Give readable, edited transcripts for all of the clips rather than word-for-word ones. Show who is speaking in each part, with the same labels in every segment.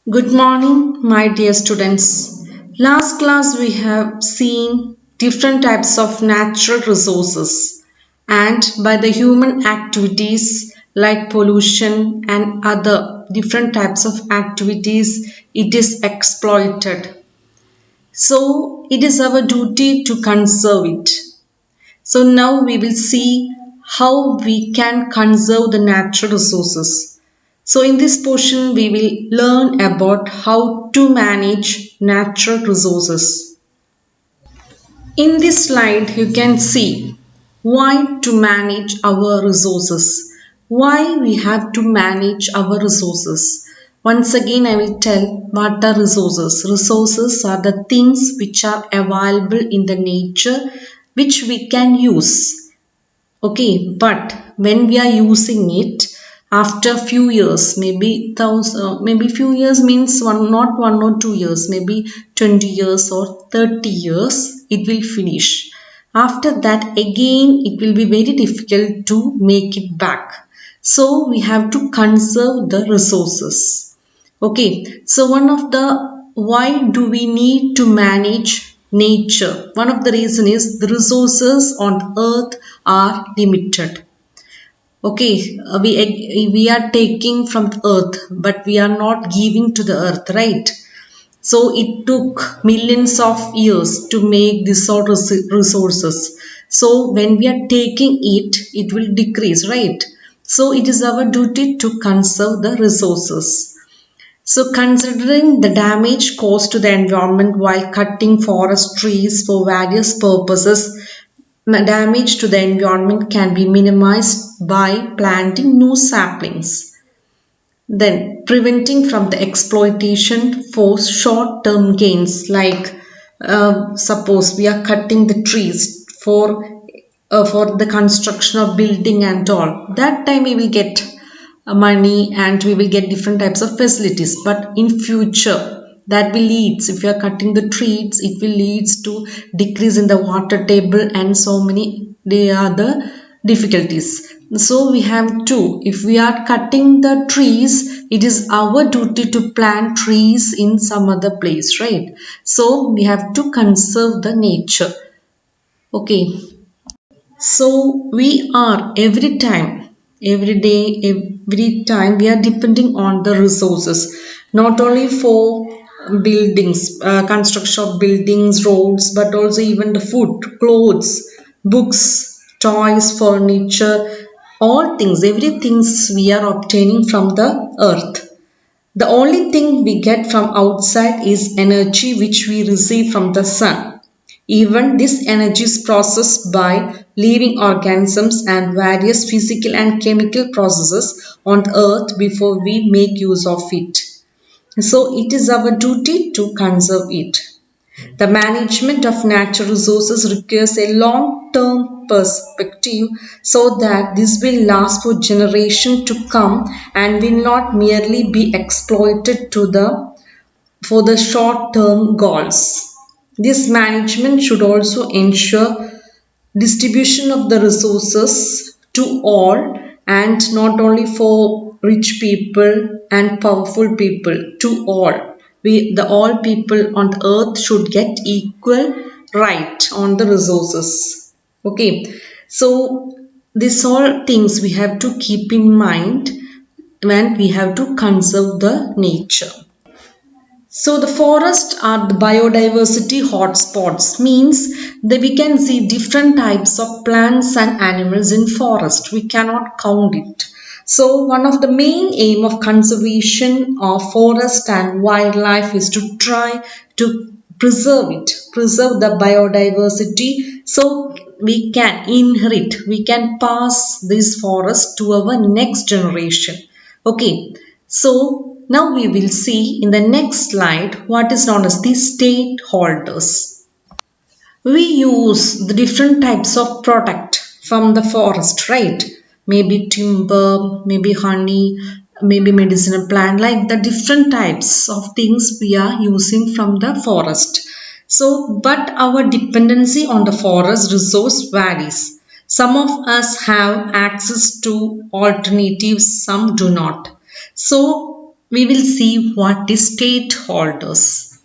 Speaker 1: Good morning, my dear students. Last class we have seen different types of natural resources and by the human activities like pollution and other different types of activities it is exploited. So it is our duty to conserve it. So now we will see how we can conserve the natural resources. So in this portion we will learn about how to manage natural resources. In this slide you can see why to manage our resources. Why we have to manage our resources. Once again I will tell what are resources. Resources are the things which are available in the nature which we can use. Okay, but when we are using it after few years, maybe maybe few years means one, not 1 or 2 years, maybe 20 years or 30 years, it will finish. After that, again, it will be very difficult to make it back. So we have to conserve the resources. Okay, so one of the why do we need to manage nature? One of the reason is the resources on earth are limited. Okay, we are taking from earth, but we are not giving to the earth, right? So it took millions of years to make these sort of resources. So when we are taking it, it will decrease, right? So it is our duty to conserve the resources. So, considering the damage caused to the environment while cutting forest trees for various purposes, damage to the environment can be minimized by planting new saplings. Then, preventing from the exploitation for short term gains, like suppose we are cutting the trees for the construction of building and all. That time we will get money and we will get different types of facilities, but in future that will leads, if you are cutting the trees, it will leads to decrease in the water table and so many the other difficulties. So we have to, if we are cutting the trees, it is our duty to plant trees in some other place, right? So we have to conserve the nature. Okay, so we are every time, every day, every time we are depending on the resources, not only for buildings, construction of buildings, roads, but also even the food, clothes, books, toys, furniture, all things, everything we are obtaining from the earth. The only thing we get from outside is energy which we receive from the sun. Even this energy is processed by living organisms and various physical and chemical processes on earth before we make use of it. So it is our duty to conserve it. The management of natural resources requires a long-term perspective so that this will last for generations to come and will not merely be exploited for the short-term goals. This management should also ensure distribution of the resources to all and not only for rich people and powerful people, to all. The all people on earth should get equal right on the resources. Okay, so these all things we have to keep in mind when we have to conserve the nature. So the forests are the biodiversity hotspots, means that we can see different types of plants and animals in forest. We cannot count it. So one of the main aim of conservation of forest and wildlife is to try to preserve it, preserve the biodiversity so we can inherit, we can pass this forest to our next generation. Okay, so now we will see in the next slide what is known as the stakeholders. We use the different types of product from the forest, right? Maybe timber, maybe honey, maybe medicinal plant, like the different types of things we are using from the forest. So, but our dependency on the forest resource varies. Some of us have access to alternatives, some do not. So we will see what is stakeholders.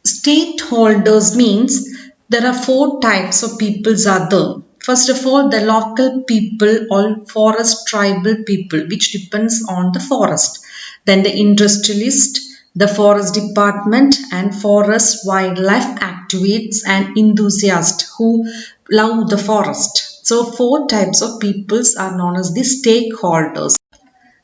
Speaker 1: Stakeholders means there are four types of peoples are there. First of all, the local people or forest tribal people, which depends on the forest. Then the industrialist, the forest department, and forest wildlife activists and enthusiasts who love the forest. So four types of peoples are known as the stakeholders.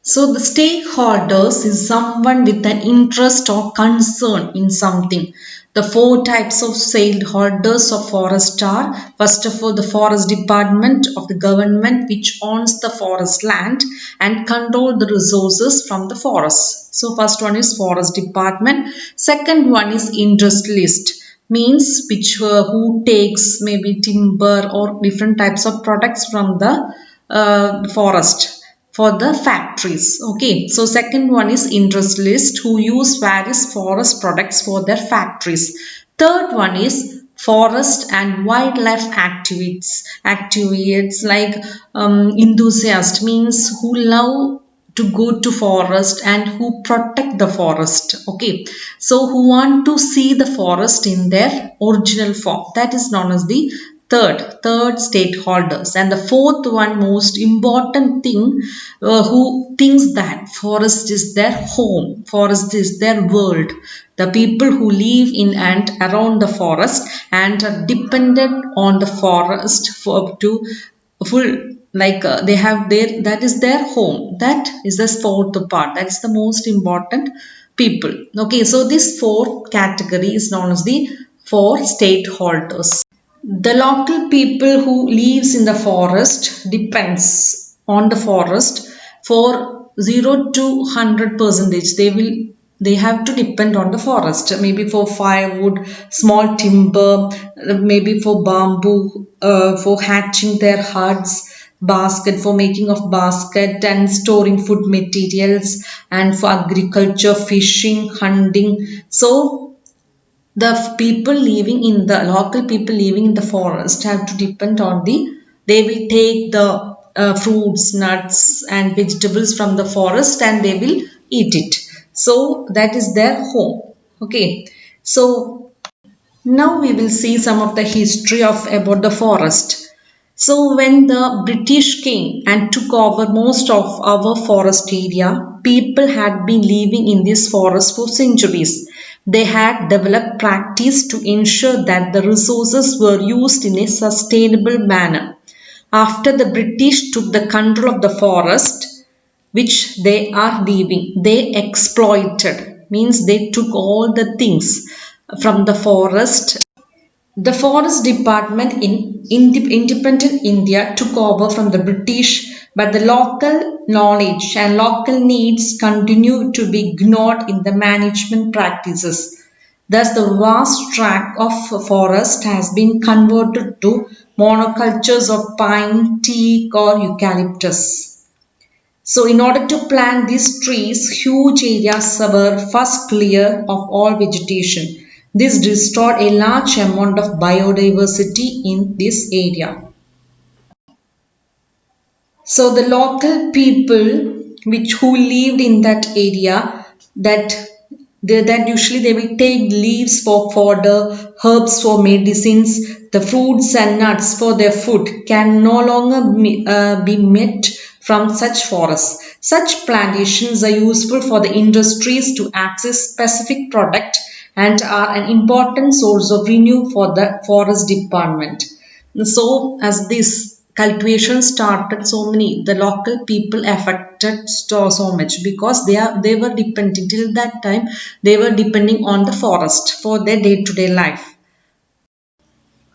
Speaker 1: So the stakeholders is someone with an interest or concern in something. The four types of stakeholders of forest are, first of all, the forest department of the government which owns the forest land and control the resources from the forest. So first one is forest department. Second one is industrialist, means which who takes maybe timber or different types of products from the forest for the factories. Okay, so second one is industrialists who use various forest products for their factories. Third one is forest and wildlife activists like enthusiast, means who love to go to forest and who protect the forest. Okay, so who want to see the forest in their original form, that is known as the third stakeholders. And the fourth one most important thing, who thinks that forest is their home, forest is their world, the people who live in and around the forest and are dependent on the forest for to full, like they have their, that is their home, that is the fourth part, that is the most important people. Okay, so this fourth category is known as the four stakeholders. The local people who lives in the forest depends on the forest for 0 to 100 percentage. They have to depend on the forest, maybe for firewood, small timber, maybe for bamboo, for hatching their huts, basket for making of basket and storing food materials, and for agriculture, fishing, hunting. So the people living in the local people living in the forest have to depend on the, they will take the fruits, nuts and vegetables from the forest and they will eat it, so that is their home. Okay, so now we will see some of the history of about the forest. So when the British came and took over most of our forest area, people had been living in this forest for centuries. They had developed practice to ensure that the resources were used in a sustainable manner. After the British took the control of the forest, which they are leaving, they exploited, means they took all the things from the forest. The Forest Department in independent India took over from the British, but the local knowledge and local needs continue to be ignored in the management practices. Thus, the vast tract of forest has been converted to monocultures of pine, teak, or eucalyptus. So, in order to plant these trees, huge areas were first cleared of all vegetation. This destroyed a large amount of biodiversity in this area. So the local people which who lived in that area, that that usually they will take leaves for fodder, herbs for medicines, the fruits and nuts for their food can no longer be met from such forests. Such plantations are useful for the industries to access specific product and are an important source of revenue for the forest department. So as this cultivation started, so many the local people affected so much because they were depending till that time, they were depending on the forest for their day-to-day life.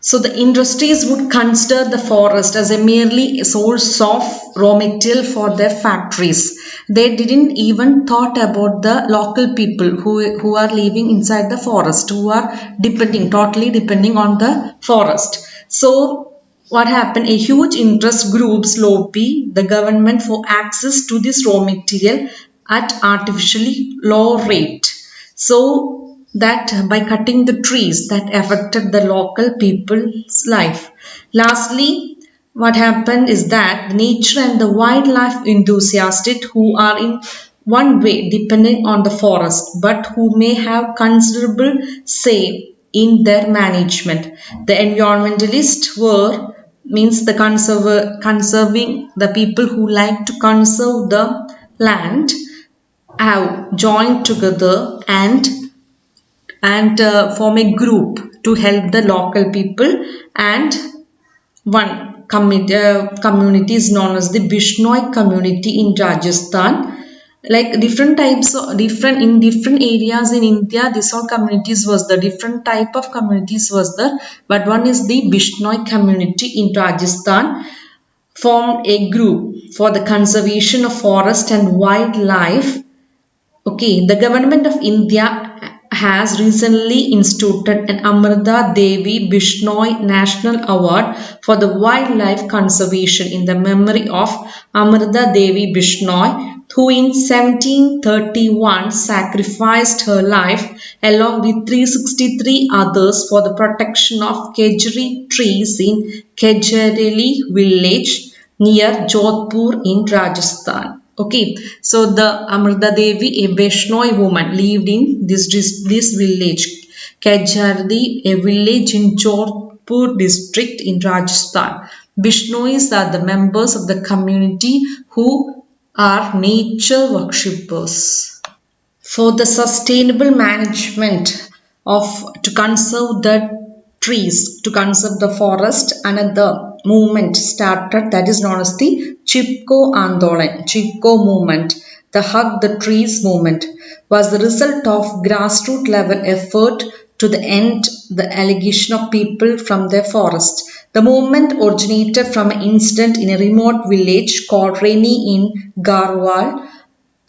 Speaker 1: So the industries would consider the forest as a merely a source of raw material for their factories. They didn't even thought about the local people who are living inside the forest, who are depending, totally depending on the forest. So what happened? A huge interest groups lobby the government for access to this raw material at artificially low rate. So that by cutting the trees that affected the local people's life. Lastly, what happened is that the nature and the wildlife enthusiasts who are in one way depending on the forest, but who may have considerable say in their management. The environmentalists were means the conserving the people who like to conserve the land have joined together and form a group to help the local people, and one community is known as the Bishnoi community in Rajasthan. Like different types of different in different areas in India, these all communities was the different type of communities was there. But one is the Bishnoi community in Rajasthan formed a group for the conservation of forest and wildlife. Okay, the government of India has recently instituted an Amrita Devi Bishnoi National Award for the wildlife conservation in the memory of Amrita Devi Bishnoi, who in 1731 sacrificed her life along with 363 others for the protection of Kejri trees in Kejareli village near Jodhpur in Rajasthan. Okay, so the Amrita Devi, a Vaishnava woman, lived in this village, Kajardi, a village in Jodhpur district in Rajasthan. Vaishnavas are the members of the community who are nature worshippers. For the sustainable management of to conserve the trees, to conserve the forest, another movement started that is known as the Chipko Andolan, Chipko movement. The Hug the Trees movement was the result of grassroots level effort to the end the allegation of people from their forest. The movement originated from an incident in a remote village called Reni in Garhwal,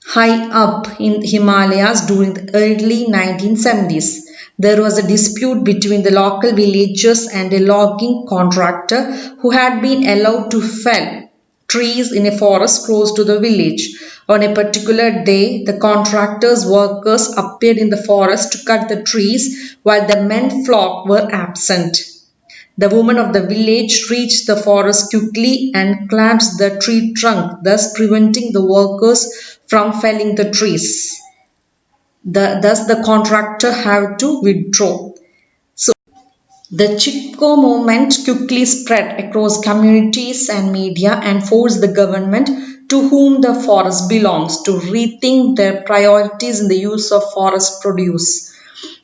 Speaker 1: high up in Himalayas during the early 1970s. There was a dispute between the local villagers and a logging contractor who had been allowed to fell trees in a forest close to the village. On a particular day, the contractor's workers appeared in the forest to cut the trees while the men flock were absent. The woman of the village reached the forest quickly and clamped the tree trunk, thus preventing the workers from felling the trees. Thus, the contractor had to withdraw. So, the Chipko movement quickly spread across communities and media and forced the government to whom the forest belongs to rethink their priorities in the use of forest produce.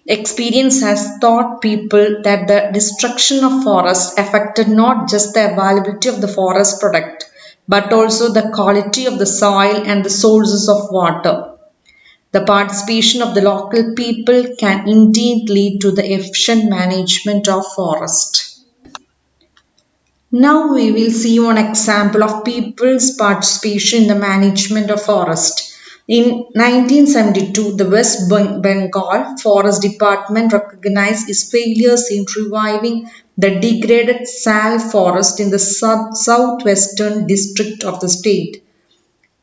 Speaker 1: Experience has taught people that the destruction of forests affected not just the availability of the forest product, but also the quality of the soil and the sources of water. The participation of the local people can indeed lead to the efficient management of forest. Now we will see one example of people's participation in the management of forest. In 1972, the West Bengal Forest Department recognized its failures in reviving the degraded sal forest in the southwestern district of the state.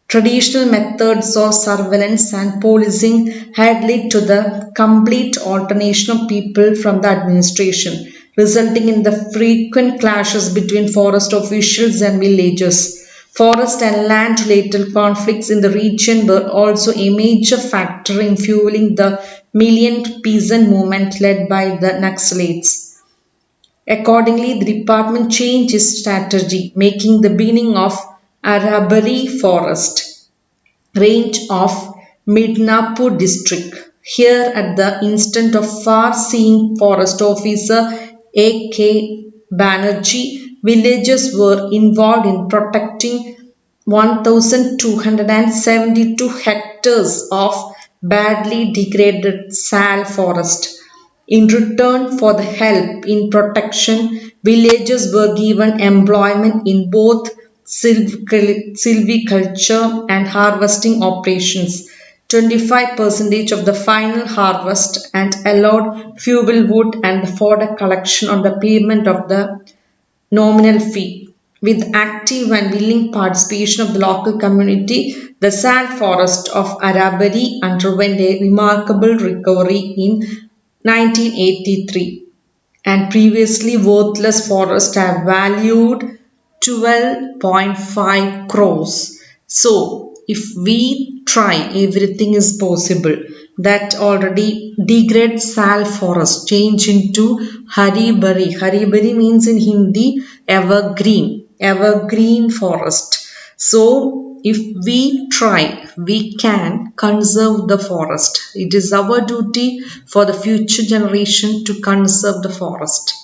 Speaker 1: Traditional methods of surveillance and policing had led to the complete alternation of people from the administration, resulting in the frequent clashes between forest officials and villagers. Forest and land related conflicts in the region were also a major factor in fueling the Million Peasant movement led by the Naxalites. Accordingly, the department changed its strategy, making the beginning of Arabari Forest range of Midnapur district. Here, at the instant of far-seeing forest officer A.K. Banerjee, villagers were involved in protecting 1,272 hectares of badly degraded sal forest. In return for the help in protection, villagers were given employment in both silviculture and harvesting operations, 25% of the final harvest, and allowed fuel wood and fodder collection on the payment of the nominal fee. With active and willing participation of the local community, the sal forest of Arabari underwent a remarkable recovery in 1983, and previously worthless forests have valued 12.5 crores. So, if we try, everything is possible. That already degrade sal forest, change into hari bari. Hari bari means in Hindi evergreen forest. So if we try, we can conserve the forest. It is our duty for the future generation to conserve the forest.